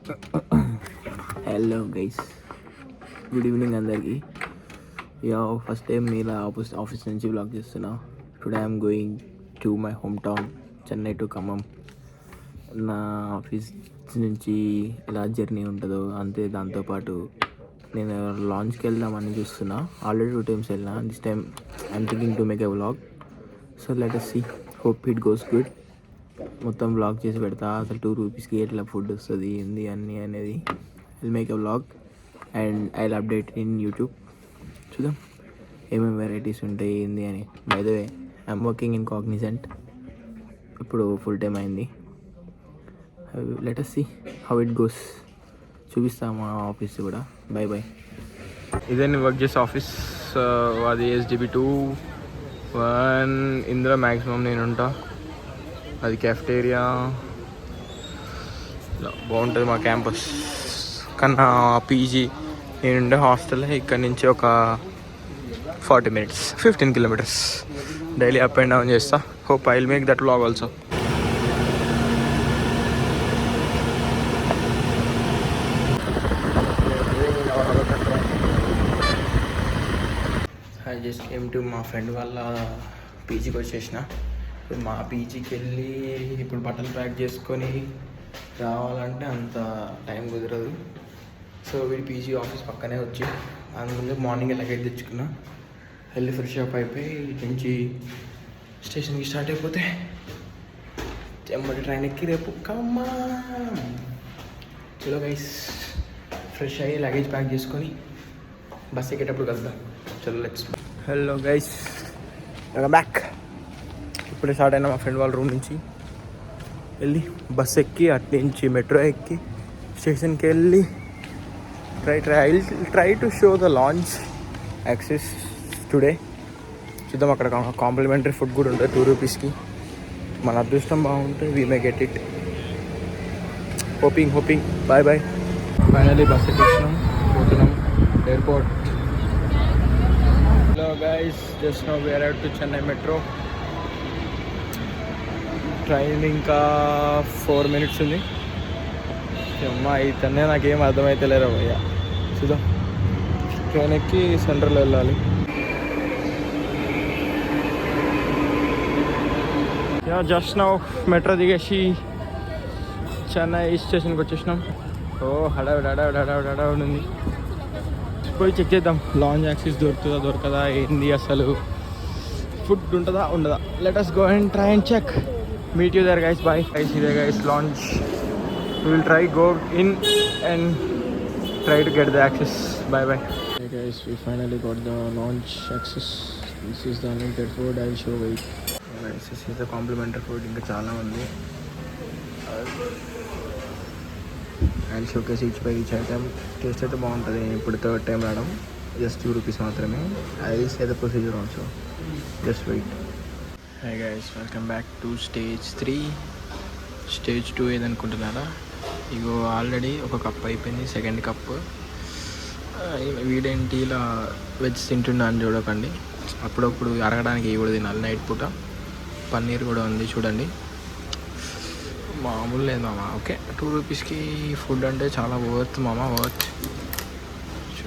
Hello guys, good evening అందరికి. Yeah first time మీలా office నుంచి బ్లాగ్ చేస్తున్నా. Today I'm going to my home town Chennai to Khammam. నా office నుంచి ఎలా జర్నీ ఉంటుందో అంతే. దాంతోపాటు నేను లాంచ్కి వెళ్దామని చూస్తున్నా. ఆల్రెడీ 2 times వెళ్ళినా. This time I'm thinking to make a vlog. So let us see, hope it goes good. మొత్తం వ్లాగ్ చేసి పెడతా. అసలు 2 రూపీస్కి ఎట్లా ఫుడ్ వస్తుంది ఏంది అన్నీ అనేది. Will make a vlog and I'll update in YouTube. చూద్దాం ఏమేమి వెరైటీస్ ఉంటాయి ఏంది అని. By the way I'm working in Cognizant. ఇప్పుడు ఫుల్ టైం అయింది. Let us see how it goes. చూపిస్తాం మా ఆఫీస్ కూడా. By by. ఇదే నేను వర్క్ చేసే ఆఫీస్. అది SDB 2-1. ఇందులో మ్యాక్సిమం నేను ఉంటా. అది క్యాఫ్టేరియా. బాగుంటుంది మా క్యాంపస్ కన్నా. పీజీ నేనుండే హాస్టల్ ఇక్కడ నుంచి ఒక 40 minutes, 15 kilometers daily up and down చేస్తా. Hope I will make that vlog also. I just came to మా ఫ్రెండ్ వాళ్ళ పీజీకి వచ్చేసిన. ఇప్పుడు మా పీజీకి వెళ్ళి ఇప్పుడు బట్టలు ప్యాక్ చేసుకొని రావాలంటే అంత టైం కుదరదు. సో వీడి పీజీ ఆఫీస్ పక్కనే వచ్చి అందులో మార్నింగ్ లగేజ్ తెచ్చుకున్నా. వెళ్ళి ఫ్రెష్ అప్ అయిపోయి ఇటు నుంచి స్టేషన్కి స్టార్ట్ అయిపోతే చెమ్మటి ట్రైన్ ఎక్కి రేపు ఖమ్మం. చలో గైస్, ఫ్రెష్ అయ్యి లగేజ్ ప్యాక్ చేసుకొని బస్ ఎక్కేటప్పుడు కలుద్దాం. చలో let's. Hello guys, welcome back. ఇప్పుడే స్టార్ట్ అయినా మా ఫ్రెండ్ వాళ్ళ రూమ్ నుంచి. వెళ్ళి బస్ ఎక్కి అటు నుంచి మెట్రో ఎక్కి స్టేషన్కి వెళ్ళి try to show the launch access today. చూద్దాం, అక్కడ కాంప్లిమెంటరీ ఫుడ్ కూడా ఉంటుంది 2 రూపీస్కి. మన అదృష్టం బాగుంటే we may get it. Hoping. Bye bye. Finally bus ఎక్కించినాం, పోతున్నాం airport. Hello guys, just now we arrived to Chennai metro. Train ఇంకా 4 minutes ఉంది. అమ్మా అయితేనే నాకేం అర్థమైతే లేరా భయ్య. చూద్దాం, ట్రైన్ ఎక్కి సెంట్రల్ వెళ్ళాలి. జస్ట్ నౌ మెట్రో దిగేసి చెన్నై స్టేషన్కి వచ్చేసినాం. ఓ హడావిడి ఉంది. పోయి చెక్ చేద్దాం లాంచ్ యాక్సెస్ దొరకదా ఏంది, అసలు ఫుడ్ ఉంటుందా ఉండదా. Let us go and try and check. Meet you there guys. Bye guys. See you guys, launch. We will try go in and try to get the access. Bye bye. Hey guys, we finally got the launch access. This is the unlimited food. I will show. Wait guys, this is the complimentary food. ఇంకా చాలా ఉంది. I will showcase each by each item. Taste అయితే బాగుంటుంది. ఇప్పుడు 3rd time రావడం. Just 2 rupees మాత్రమే. I will say the procedure also. Just wait. Hi guys, welcome back to stage 3. Stage 2 ఏదనుకుంటున్నారా? ఇగో ఆల్రెడీ ఒక కప్ అయిపోయింది, సెకండ్ కప్. వీడేంటి ఇలా వెజ్ తింటున్నా అని చూడకండి. అప్పుడప్పుడు అరగడానికి ఇవి కూడా తినాలి. నైట్ పూట పన్నీర్ కూడా ఉంది చూడండి. మామూలు లేదు మామ. ఓకే, 2 రూపీస్కి ఫుడ్ అంటే చాలా వర్త్ మామ, వర్త్.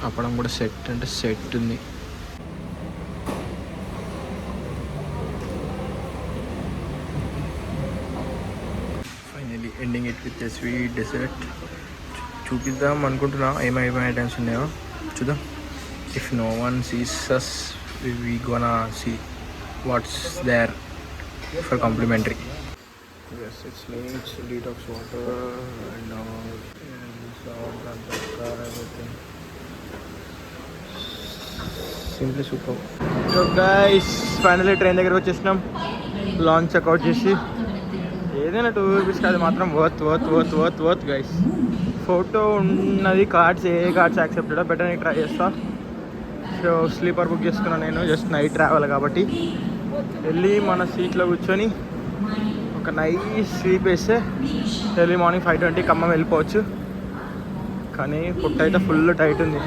అప్పడం కూడా సెట్ అంటే సెట్ ఉంది. Ending it with sweet dessert. చూపిద్దాం అనుకుంటున్నా ఏమేమి ఐటమ్స్ ఉన్నాయో. చూద్దాం. If no one sees us, we gonna see what's there for complimentary. Yes, it's me. It's detox water and salt and pepper, everything. Simply super. So guys, finally train దగ్గరకు వచ్చేసినాం. Launch checkout చేసి ఏదైనా 2 రూపీస్కి అది మాత్రం worth guys. Photo ఉన్నది. Cards ఏ cards accepted పెట్టడానికి try చేస్తా. సో స్లీపర్ బుక్ చేసుకున్నాను నేను. జస్ట్ నైట్ ట్రావెల్ కాబట్టి వెళ్ళి మన సీట్లో కూర్చొని ఒక నైస్ స్లీప్ వేస్తే ఎర్లీ మార్నింగ్ 5:20 ఖమ్మం వెళ్ళిపోవచ్చు. కానీ ఫుడ్ అయితే ఫుల్ టైట్ ఉంది.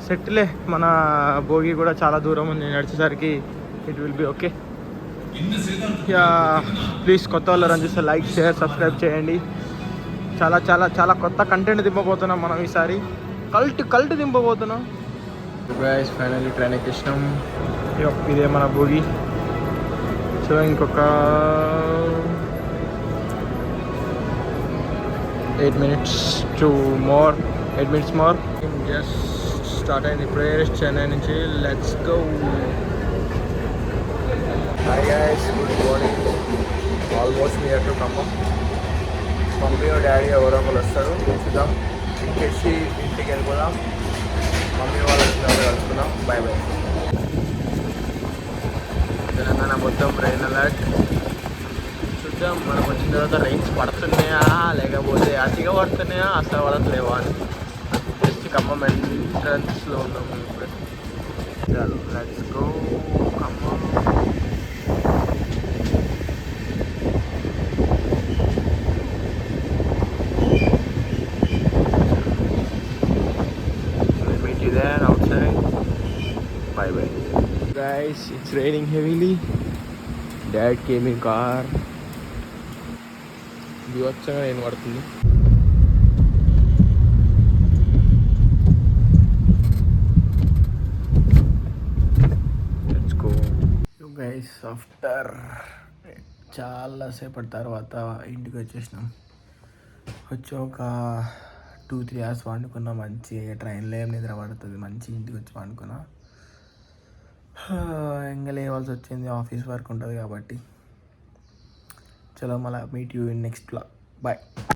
సెట్లే, మన భోగి కూడా చాలా దూరం ఉంది. నడిచేసరికి it will be okay. Yeah please, కొత్త వాళ్ళు రన్ చేస్తే లైక్, షేర్, సబ్స్క్రైబ్ చేయండి. చాలా చాలా చాలా కొత్త కంటెంట్ దింపబోతున్నాం మనం ఈసారి. కల్ట్ దింపబోతున్నాం. గైస్ ఫైనల్లీ ట్రైన్ ఎక్కేసినాం. ఇదే మన భోగి. సో ఇంకొక 8 minutes more. జస్ట్ స్టార్ట్ అయింది ప్రేయర్స్ చెన్నై నుంచి. Let's go. Hi guys, good morning. Almost near to Khammam. Mummy daddy ఎవరో ఒకరు వస్తారు, చూద్దాం. ఇంకేసి ఇంటికి వెళ్ళిపోదాం. మమ్మీ వాళ్ళకి కలుసుకుందాం. Bye bye. తెలంగాణ మొత్తం రైన్ అలర్ట్. చూద్దాం మనం వచ్చిన తర్వాత రైన్స్ పడుతున్నాయా లేకపోతే అతిగా పడుతున్నాయా అసలు పడట్లేవా అని. జస్ట్ ఖమ్మం ఎంట్రన్స్లో ఉన్నాం మేము ఇప్పుడు. చాలు let's go Khammam. There outside. Bye bye. Guys, it's raining heavily. Dad came in car. Bivachanga rain padutundi. Let's go. So guys, after చాలా సేపటి తర్వాత ఇంటికి వచ్చేసినాం. వచ్చి ఒక 2-3 hours వండుకున్నా. మంచిగా ట్రైన్లో ఏం నిద్ర పడుతుంది. మంచి ఇంటికి వచ్చి వండుకున్నా. ఇంకా లేవాల్సి వచ్చింది, ఆఫీస్ వర్క్ ఉంటుంది కాబట్టి. చలో మళ్ళీ meet you in next blog. Bye.